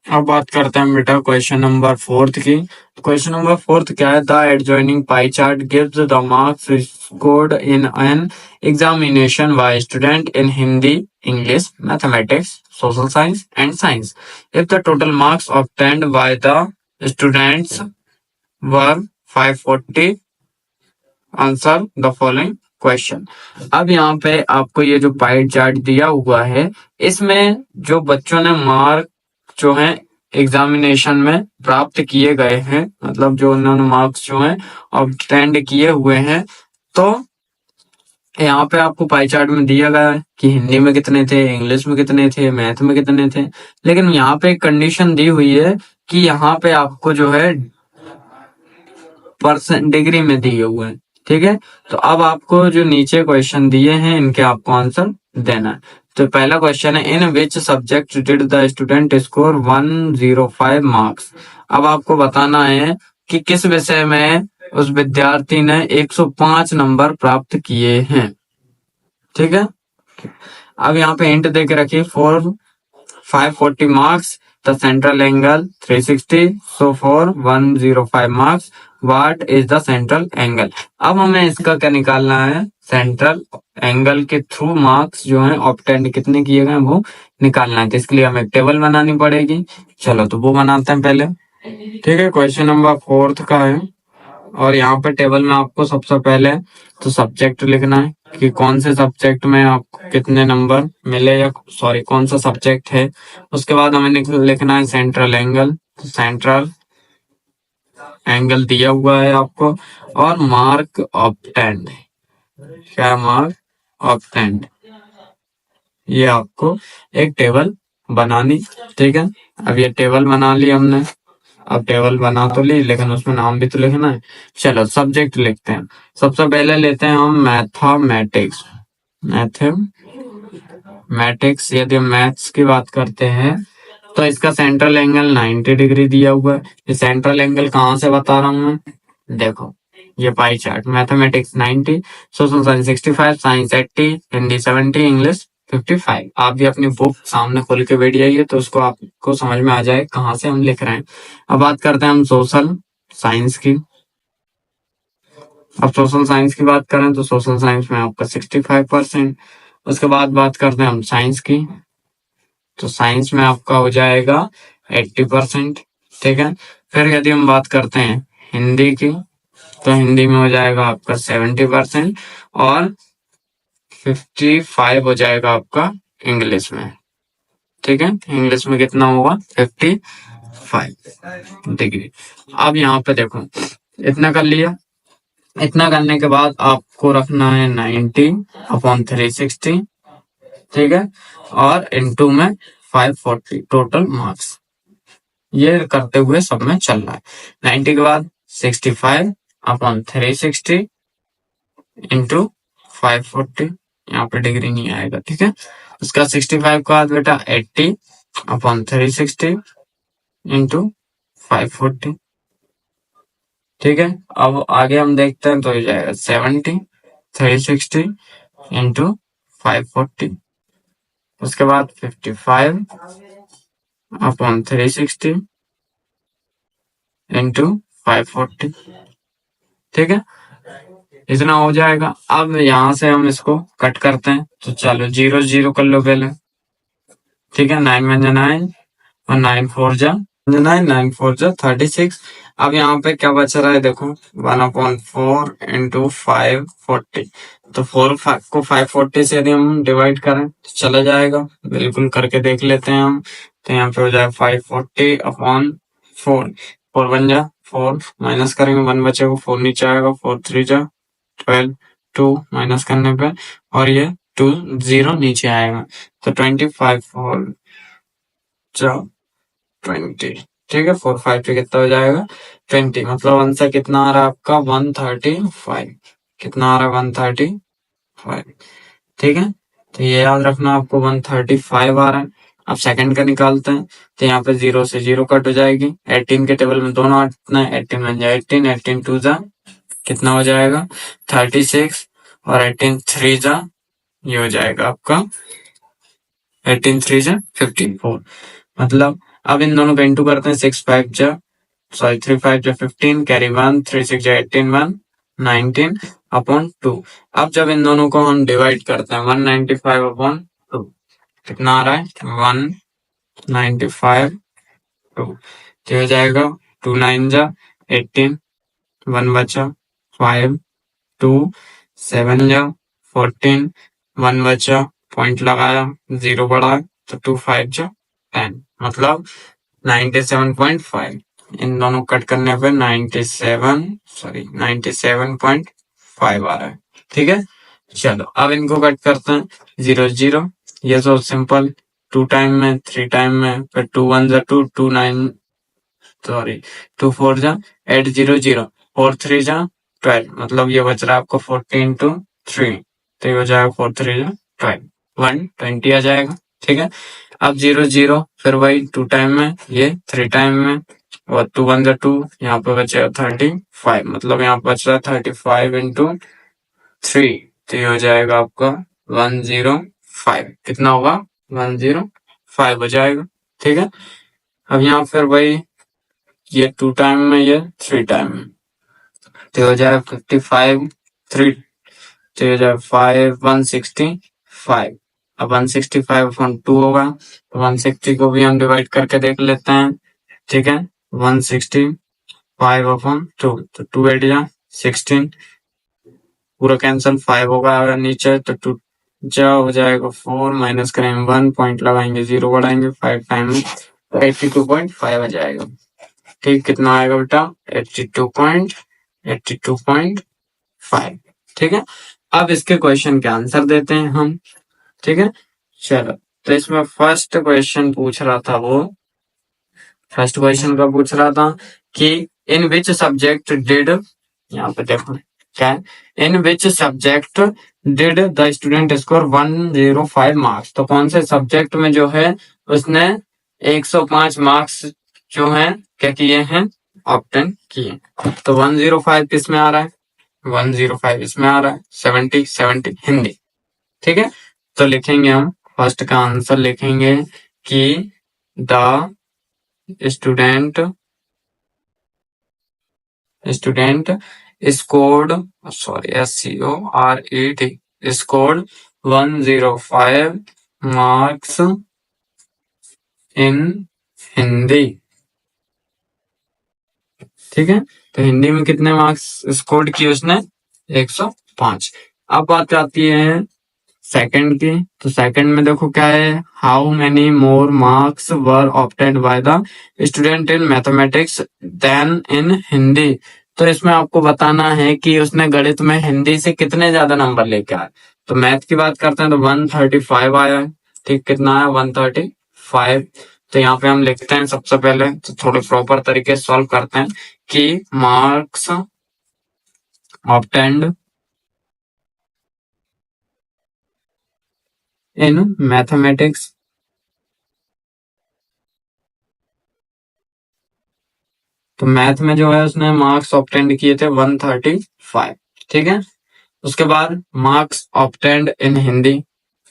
अब बात करते हैं बेटा क्वेश्चन नंबर 4 की। क्वेश्चन नंबर 4 क्या है? The adjoining pie chart gives the marks scored in an examination by student in Hindi, English, mathematics, social science and science. If the total marks obtained by the students were 540, answer the following question. अब यहाँ पे आपको ये जो pie chart दिया हुआ है, इसमें जो बच्चों ने मार्क जो है एग्जामिनेशन में प्राप्त किए गए हैं, मतलब जो उन्होंने मार्क्स जो हैं ऑब्टेंड किए हुए हैं, तो यहाँ पे आपको पाई चार्ट में दिया गया है कि हिंदी में कितने थे, इंग्लिश में कितने थे, मैथ में कितने थे। लेकिन यहाँ पे एक कंडीशन दी हुई है कि यहाँ पे आपको जो है परसेंट डिग्री में दिए हुए हैं। ठीक है, तो अब आपको जो नीचे क्वेश्चन दिए हैं इनके आपको आंसर देना है। तो पहला क्वेश्चन है, in which subject did the student score 105 marks. अब आपको बताना है कि किस विषय में उस विद्यार्थी ने 105 नंबर प्राप्त किए हैं। ठीक है, अब यहाँ पे हिंट दे के रखिए, for 540 marks the central angle 360, so for 105 marks what is the central angle. अब हमें इसका क्या निकालना है, सेंट्रल एंगल के थ्रू मार्क्स जो है ऑब्टेंड कितने किए गए वो निकालना है। तो इसके लिए हमें एक टेबल बनानी पड़ेगी। चलो तो वो बनाते हैं पहले। ठीक है, क्वेश्चन नंबर 4 का है और यहाँ पे टेबल में आपको सबसे पहले तो सब्जेक्ट लिखना है कि कौन से सब्जेक्ट में आपको कितने नंबर मिले, या सॉरी कौन सा सब्जेक्ट है। उसके बाद हमें लिखना है सेंट्रल एंगल। तो सेंट्रल एंगल दिया हुआ है आपको, और मार्क ऑब्टेंड, क्या मार्क ऑब्टेंड, ये आपको एक टेबल बनानी। ठीक है, अब ये टेबल बना ली हमने। अब टेबल बना तो ली, लेकिन उसमें नाम भी तो लिखना है। चलो सब्जेक्ट लिखते हैं। सबसे पहले लेते हैं हम मैथमेटिक्स। मैथमेटिक्स, यदि हम मैथ्स की बात करते हैं तो इसका सेंट्रल एंगल 90 डिग्री दिया हुआ है। ये सेंट्रल एंगल कहाँ से बता रहा हूं मैं, देखो ये pie chart. Mathematics 90, social science 65, science 80, Hindi 70, English 55। आप भी अपनी बुक सामने खोल के बैठ जाइए तो उसको आपको समझ में आ जाए कहाँ से हम लिख रहे हैं। अब बात करते हैं हम सोशल साइंस की। अब सोशल साइंस की बात करें तो सोशल साइंस में आपका 65%। उसके बाद बात करते हैं हम साइंस की, तो साइंस में आपका हो जाएगा 80%। ठीक है, फिर यदि हम बात करते हैं हिंदी की तो हिंदी में हो जाएगा आपका 70% और 55 हो जाएगा आपका इंग्लिश में। ठीक है, इंग्लिश में कितना होगा, 55 डिग्री। अब यहाँ पे देखो इतना कर लिया। इतना करने के बाद आपको रखना है 90/360। ठीक है, और इनटू में 540 टोटल मार्क्स। ये करते हुए सब में चल रहा है। 90 के बाद 65/360 इंटू 540, यहाँ पे डिग्री नहीं आएगा। ठीक है, उसका 65 के बाद बेटा 80/360 इंटू 540। ठीक है, अब आगे हम देखते हैं तो हो जाएगा 70/360 इंटू 540। उसके बाद 55/360 इंटू 540। ठीक है, इतना हो जाएगा। अब यहाँ से हम इसको कट करते हैं, तो चलो 0 0 कर लो पहले। ठीक है, 9 1 9 और 9 4 9 9 4 36। अब यहाँ पे क्या बच रहा है, देखो 1/4 इंटू 540। तो 4 को 540 से यदि हम डिवाइड करें तो चला जाएगा, बिल्कुल करके देख लेते हैं हम। तो यहाँ पे हो जाएगा 540/4, 4 1 4, माइनस करेंगे 1 बचेगा, 4 नीचे आएगा, 4 3 12, 2 माइनस करने पे, और ये 2 0 नीचे आएगा, तो 25 4 20। ठीक है, 4 5 पे कितना हो जाएगा 20, मतलब आंसर कितना आ रहा है आपका 135। कितना आ रहा है 135। ठीक है, तो ये याद रखना आपको 135 आ रहा है। अब सेकंड का निकालते हैं, तो यहाँ पे 0 से 0 कट हो जाएगी। 18 के टेबल में दोनों हटना है, 18 1 18, 18 2 कितना हो जाएगा 36, और 18 3 ये हो जाएगा आपका 18 3 54। मतलब अब इन दोनों को इंटू करते हैं, 6 5 जा सॉरी 3 5 जा 15, कैरी 1, 3 6 जा 18, 1 19 अपॉन 2। अब जब इन दोनों को हम डिवाइड करते हैं 195 अपॉन 2 कितना आ रहा है 195 2, तो हो जाएगा 2 9 जा 18, 1 बचा 5 2 7 जा 14, 1 बचा पॉइंट लगाया 0 बढ़ा तो 2 5 जा 10, मतलब 97.5। इन दोनों कट करने पे 97.5 आ रहा है। ठीक है, चलो अब इनको कट करते हैं 0 0, ये तो सिंपल 2 टाइम में 3 टाइम में, फिर 2 1 जा 2 2 9 सॉरी 2 4 जा 8 0 0 4 3 जा 12, मतलब ये बच रहा है आपको 14 to 3, तो ये हो जाएगा 4 3 जा 12, 120 आ जाएगा। ठीक है, अब 0 0 फिर वही 2 टाइम में, ये 3 टाइम में, और 2 1 जा 2, यहाँ पे बचेगा 35, मतलब यहाँ पे बच रहा है 35 into 3, तो ये हो जाएगा आपका 105, कितना होगा 105 हो जाएगा। ठीक है, अब यहाँ फिर वही ये 2 टाइम में, ये 3 टाइम में, तो हो जाएगा 55 3, तो हो जाएगा 5 165। अब 165 अपॉन 2 होगा, तो 160 को भी हम डिवाइड करके देख लेते हैं। ठीक है, 165 अपॉन 2, तो 2 8 जा 16, पूरा कैंसिल, 5 होगा अगर नीचे तो 2 जा हो जाएगा 4, माइनस करेंगे 1, पॉइंट लगाएंगे 0 बढ़ाएंगे 5 टाइम में, तो 82.5 आ जाएगा। ठीक, कितना आएगा बेटा 82.5। ठीक है, अब इसके क्वेश्चन के आंसर देते हैं हम। ठीक है, चलो, तो इसमें फर्स्ट क्वेश्चन पूछ रहा था फर्स्ट क्वेश्चन का पूछ रहा था कि इन विच सब्जेक्ट डिड, यहाँ पे देखो क्या है, in which subject did the student score 105 marks, तो कौन से सब्जेक्ट में जो है उसने 105 मार्क्स जो है क्या किए हैं, ऑब्टेन किए। तो 105 किस में आ रहा है, 105 इसमें आ रहा है, 70 70 हिंदी। ठीक है, तो लिखेंगे हम फर्स्ट का आंसर लिखेंगे कि the student scored scored 105 marks in Hindi. ठीक है, तो हिंदी में कितने मार्क्स स्कोर किए उसने, 105। अब बात आती है सेकंड की, तो सेकंड में देखो क्या है, how many more marks were obtained by the student in mathematics than in Hindi. तो इसमें आपको बताना है कि उसने गणित में हिंदी से कितने ज्यादा नंबर लेके आए। तो मैथ की बात करते हैं तो 135 आया है। ठीक, कितना है 135। तो यहाँ पे हम लिखते हैं सबसे पहले, तो थोड़े प्रॉपर तरीके से सॉल्व करते हैं कि मार्क्स ऑब्टेन्ड इन मैथमेटिक्स, तो मैथ में जो है उसने मार्क्स ऑब्टेन्ड किए थे 135। ठीक है, उसके बाद मार्क्स ऑब्टेन्ड इन हिंदी,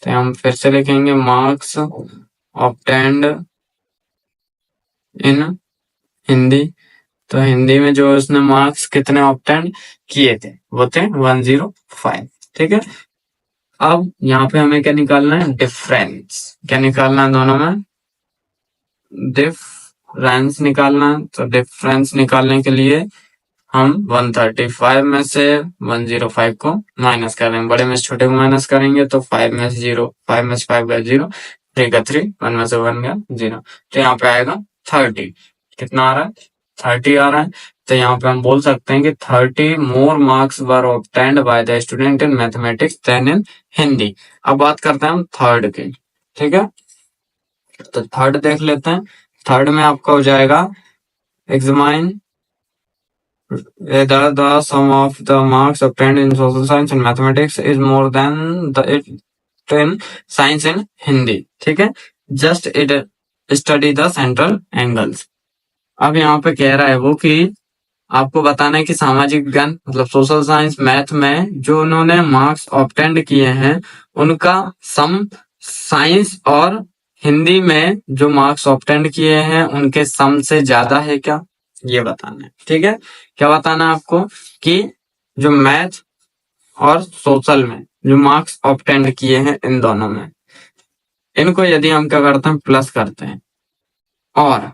तो हम फिर से लिखेंगे मार्क्स ऑब्टेन्ड इन हिंदी। तो हिंदी में जो उसने मार्क्स कितने ऑब्टेन्ड किए थे, वो थे 105। ठीक है, अब यहाँ पे हमें क्या निकालना है, डिफरेंस। क्या निकालना है दोनों में, डिफरेंस निकालना है। तो डिफरेंस निकालने के लिए हम 135 में से 105 को माइनस करेंगे, बड़े में से छोटे को माइनस करेंगे तो 5 में से 0, 5 में से 5 गया 0, 3 का 3, 1 में से 1 गया 0, तो यहाँ पे आएगा 30। कितना आ रहा है, 30 आ रहा है। तो यहाँ पे हम बोल सकते हैं कि 30 more marks were obtained by the student in mathematics than in Hindi. अब बात करते हैं हम थर्ड की। ठीक है, तो थर्ड देख लेते हैं। थर्ड में आपका हो जाएगा examine whether the sum of the marks obtained in social science and mathematics is more than it in science and Hindi। ठीक है, just it study the central angles। अब यहाँ पे कह रहा है वो कि आपको बताना है कि सामाजिक विज्ञान मतलब सोशल साइंस मैथ में जो उन्होंने मार्क्स ऑब्टेन्ड किए हैं उनका सम साइंस और हिंदी में जो मार्क्स ऑब्टेंड किए हैं उनके सम से ज्यादा है क्या, ये बताना है। ठीक है, क्या बताना है आपको कि जो मैथ और सोशल में जो मार्क्स ऑब्टेंड किए हैं इन दोनों में, इनको यदि हम क्या करते हैं प्लस करते हैं, और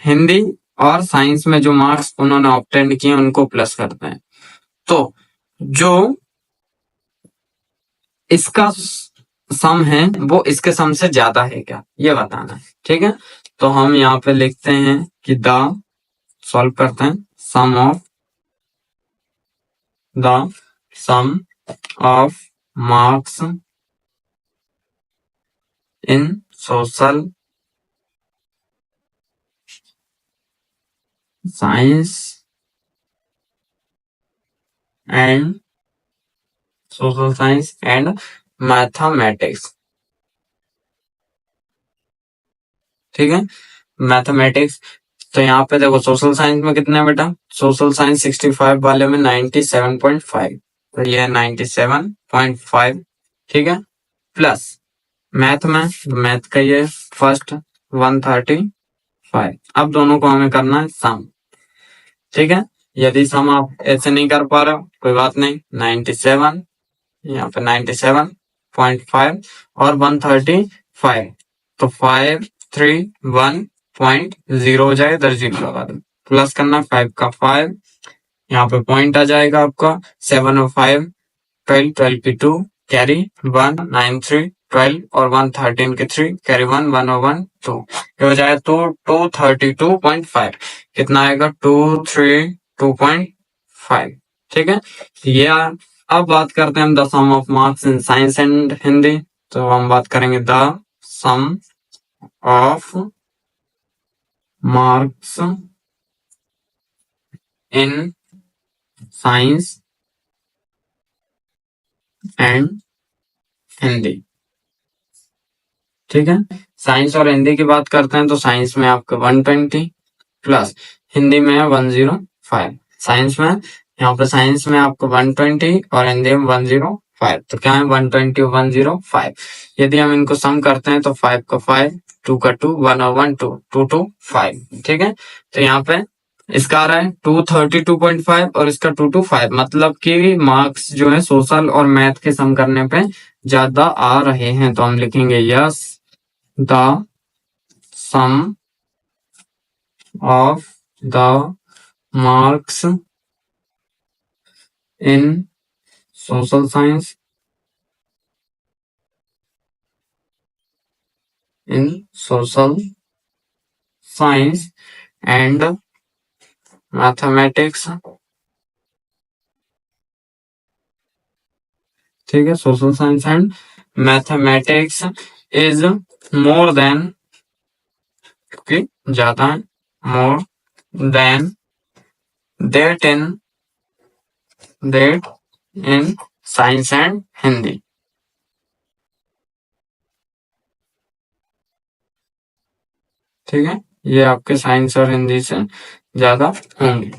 हिंदी और साइंस में जो मार्क्स उन्होंने ऑब्टेंड किए उनको प्लस करते हैं, तो जो इसका सम है वो इसके सम से ज्यादा है क्या, ये बताना है। ठीक है, तो हम यहाँ पे लिखते हैं कि द, सॉल्व करते हैं, sum of the sum of marks in social science and mathematics. ठीक है, मैथमेटिक्स, तो यहाँ पे देखो सोशल साइंस में कितने बेटा, सोशल साइंस 65 वाले में 97.5, तो ये 97.5। ठीक है, प्लस मैथ में, मैथ का ये फर्स्ट 135। अब दोनों को हमें करना है सम। ठीक है, यदि सम आप ऐसे नहीं कर पा रहे हो कोई बात नहीं, 97 यहाँ पे 97.5 और 135, तो 531.0 हो जाएगा, इधर 0 लगा दो, प्लस करना 5 का 5, यहाँ पे पॉइंट आ जाएगा आपका 7 और 5 12, 12 की 2 कैरी 1, 9 3 12 और 1 13 के 3 कैरी 1, 1 और 1 2, ये हो जाएगा तो 232.5, कितना आएगा 232.5। ठीक है, ये अब बात करते हैं हम the sum of marks in science and Hindi, तो हम बात करेंगे the sum of marks in science and Hindi. ठीक है, साइंस और हिंदी की बात करते हैं तो साइंस में आपका 120 प्लस हिंदी में है 105। साइंस में यहाँ पे साइंस में आपको 120 और हिंदी में 105, तो क्या है 120 105। यदि हम इनको सम करते हैं तो 5 का 5, 2 का 2, 1 और 1 2, 2 2 5। ठीक है, तो यहाँ पे इसका आ रहा है 232.5 और इसका 225, मतलब कि मार्क्स जो है सोशल और मैथ के सम करने पे ज्यादा आ रहे हैं, तो हम लिखेंगे yes the sum of the marks in social science and mathematics। ठीक है, social science and mathematics is more than, क्योंकि ज्यादा है, more than that in science and Hindi. ठीक है, ये आपके साइंस और हिंदी से ज्यादा होंगे।